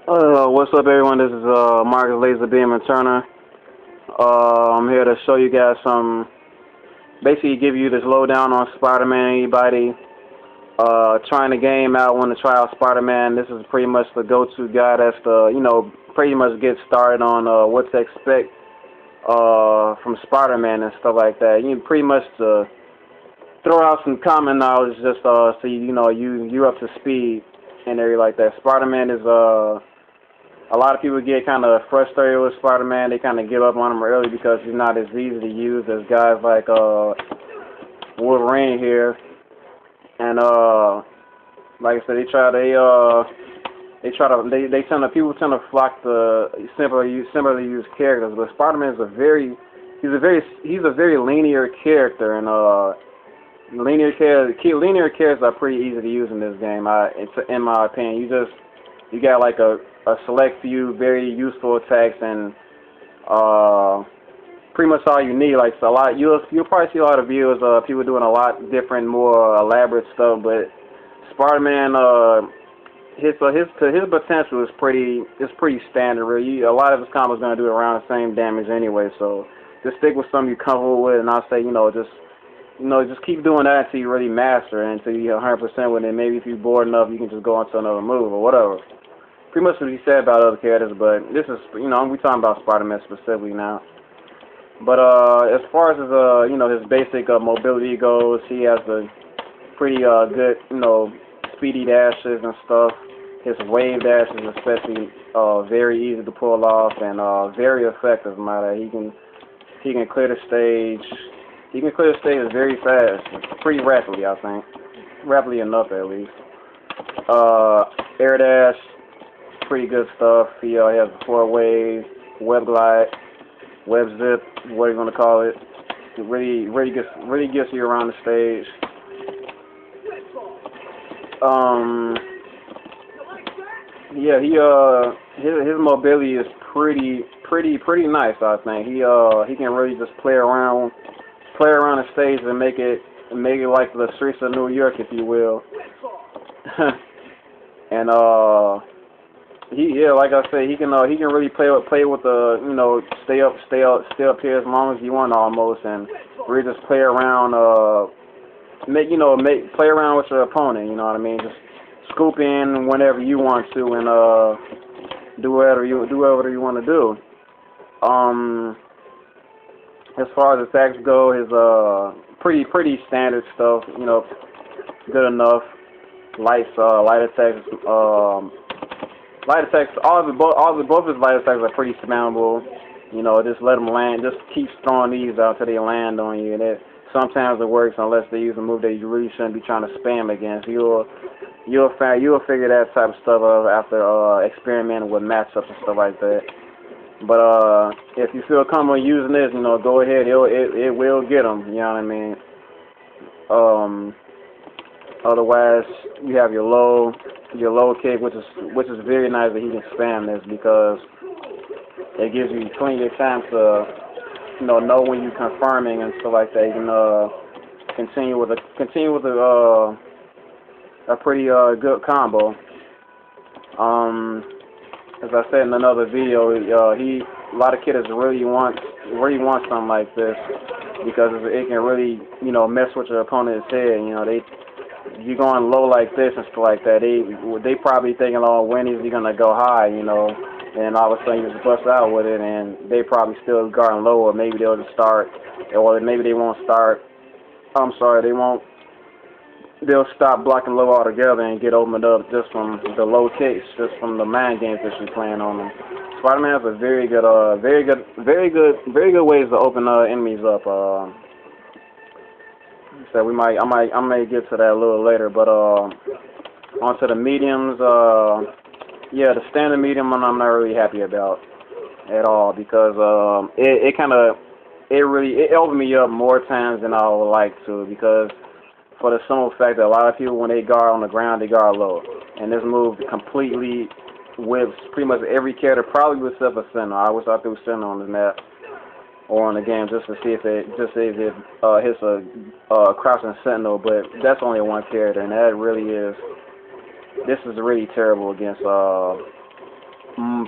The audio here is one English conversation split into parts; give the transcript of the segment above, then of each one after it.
What's up, everyone? This is Marcus Laser Beam and Turner. I'm here to show you guys basically give you this lowdown on Spider-Man. Anybody trying the game out, want to try out Spider-Man? This is pretty much the go-to guy. That's pretty much get started on what to expect from Spider-Man and stuff like that. You pretty much throw out some common knowledge just so you're up to speed and everything like that. Spider-Man is a lot of people get kind of frustrated with Spider-Man. They kind of give up on him early because he's not as easy to use as guys like Wolverine here. And like I said, people tend to flock to simpler use characters. But Spider-Man is he's a very linear character, and linear characters are pretty easy to use in this game. In my opinion, you got like a select few very useful attacks, and pretty much all you need. Like, so you'll probably see a lot of videos of people doing a lot different, more elaborate stuff. But Spider-Man, his potential is pretty standard. Really, a lot of his combos gonna do around the same damage anyway. So just stick with something you're comfortable with, and I'll say just keep doing that until you really master it, until you're 100% with it. Maybe if you're bored enough, you can just go on to another move or whatever. Pretty much what he said about other characters, but this is, we talking about Spider-Man specifically now. But as far as his basic mobility goes, he has a pretty good, speedy dashes and stuff. His wave dashes especially very easy to pull off and very effective. He can clear the stage. He can clear the stage very fast, pretty rapidly, I think. Rapidly enough, at least. Air dash, pretty good stuff. He has 4 waves, web glide, web zip, what you want to call it. It really gets you around the stage. His mobility is pretty nice, I think. He can really just play around the stage and make it like the streets of New York, if you will. And like I said, he can really play with the stay up here as long as you want almost, and really just play around play around with your opponent. You know what I mean? Just scoop in whenever you want to and do whatever you want to do. As far as attacks go, his pretty standard stuff. Good enough. Light attacks. Both his light attacks are pretty spammable. Just let them land. Just keep throwing these out till they land on you. And sometimes it works unless they use a move that you really shouldn't be trying to spam against. You'll figure that type of stuff out after experimenting with matchups and stuff like that. But if you feel comfortable using this, go ahead. It will get them. You know what I mean? Otherwise, you have your low kick, which is very nice that he can spam this because it gives you plenty of time to know when you're confirming and stuff like that. You can continue with a pretty good combo. As I said in another video, a lot of kids really want something like this because it can really mess with your opponent's head. You going low like this and stuff like that, they probably thinking, when is he gonna go high, and all of a sudden you just bust out with it, and they probably still guarding low, or maybe they'll just start, or maybe they won't start. They'll stop blocking low altogether and get opened up just from the low kicks, just from the mind games that you're playing on them. Spider-Man has a very good ways to open enemies up. So I may get to that a little later, but onto the mediums. The standard medium one I'm not really happy about at all because it opened me up more times than I would like to, because for the simple fact that a lot of people, when they guard on the ground, they guard low, and this move completely whips pretty much every character, probably except for Sentinel. I wish I threw Sentinel on the map or on the game just to see if it hits a crouching Sentinel, but that's only one character, and that really is. This is really terrible against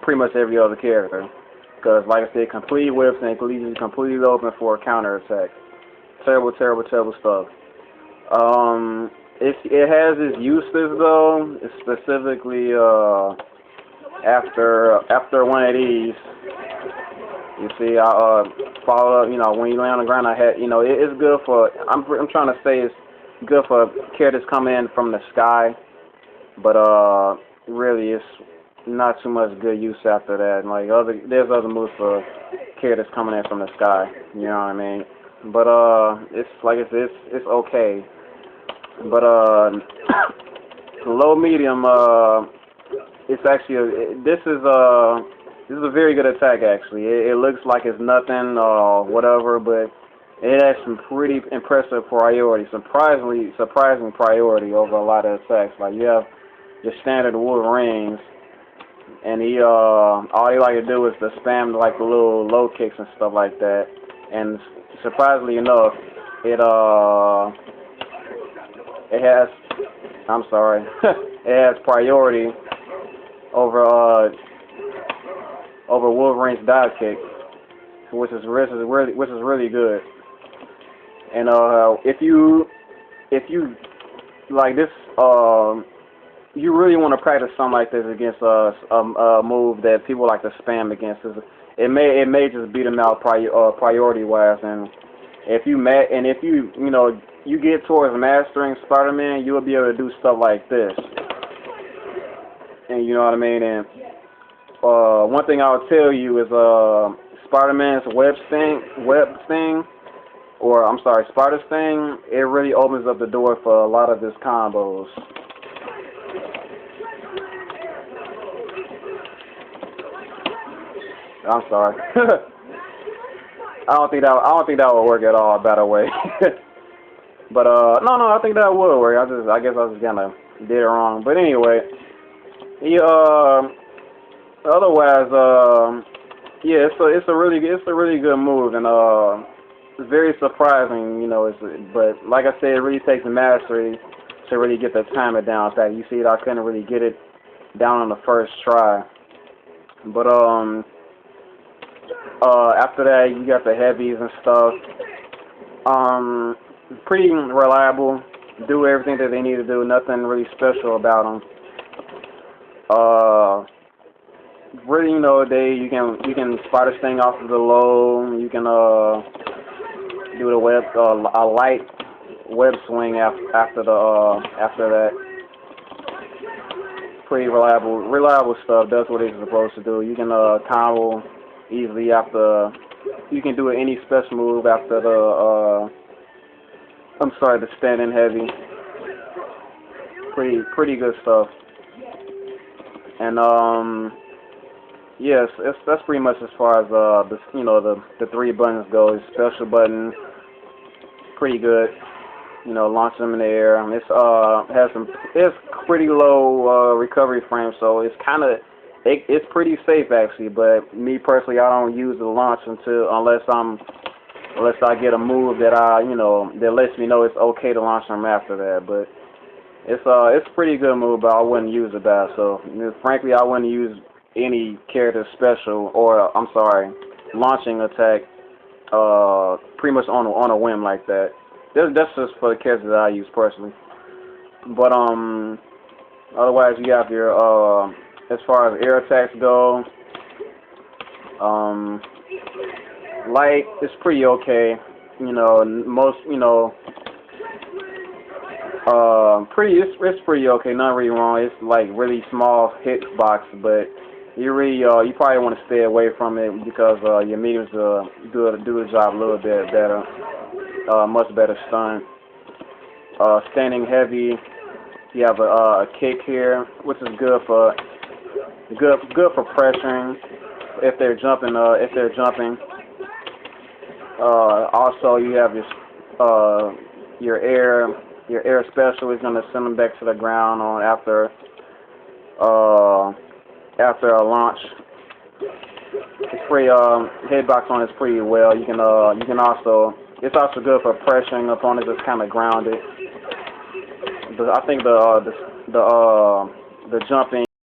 pretty much every other character. Because, like I said, complete whips and completely open for a counterattack. Terrible, terrible, terrible stuff. It has its uses though, specifically after one of these. You see, I follow up. You know, when you lay on the ground, it's good for. I'm trying to say it's good for characters coming in from the sky, but really it's not too much good use after that. Like there's other moves for characters coming in from the sky. You know what I mean? But it's like it's okay. But low medium, it's actually this is a very good attack actually. It looks like it's nothing whatever, but it has some pretty impressive priority, surprising priority over a lot of attacks. Like you have your standard Wolverines, and all he like to do is to spam like the little low kicks and stuff like that. And surprisingly enough, it has, I'm sorry, it has priority over Wolverine's dive kick, which is really good. And if you like this, you really want to practice something like this against a move that people like to spam against. It may just beat them out priority wise, and if you get towards mastering Spider-Man, you'll be able to do stuff like this. And you know what I mean? And one thing I'll tell you is Spider-Man's Spider Sting, it really opens up the door for a lot of his combos. I'm sorry. I don't think that would work at all, by the way. But no, I think that would work. I guess I was kinda did it wrong. But anyway, otherwise, yeah, it's a really good move, and it's very surprising, you know. But like I said, it really takes mastery to really get the timer down pat. You see, I couldn't really get it down on the first try. But after that, you got the heavies and stuff. Pretty reliable. Do everything that they need to do. Nothing really special about them. Really, you know, you can Spider Sting off of the low. You can do the web a light web swing after that. Pretty reliable stuff. Does what it's supposed to do. You can combo easily after. You can do any special move after the the standing heavy. Pretty good stuff. And yes, that's pretty much as far as the 3 buttons go. Special button, pretty good. You know, launch them in the air. It's pretty low recovery frame, so it's it's pretty safe actually. But me personally, I don't use the launch unless I get a move that that lets me know it's okay to launch them after that. But it's a pretty good move, but I wouldn't use it back. So frankly, I wouldn't use any character special launching attack pretty much on a whim like that. That's just for the characters that I use personally. But otherwise you have your as far as air attacks go, light is pretty okay. You know, most it's pretty okay, not really wrong. It's like really small hitbox, but you probably want to stay away from it because your mediums do the job a little bit better, much better stun. Standing heavy, you have a kick here, which is good for pressuring if they're jumping. Also, you have your air special is going to send them back to the ground after a launch. It's pretty hitbox on is pretty well. You can also, it's also good for pressuring opponents that's kind of grounded. But I think the jumping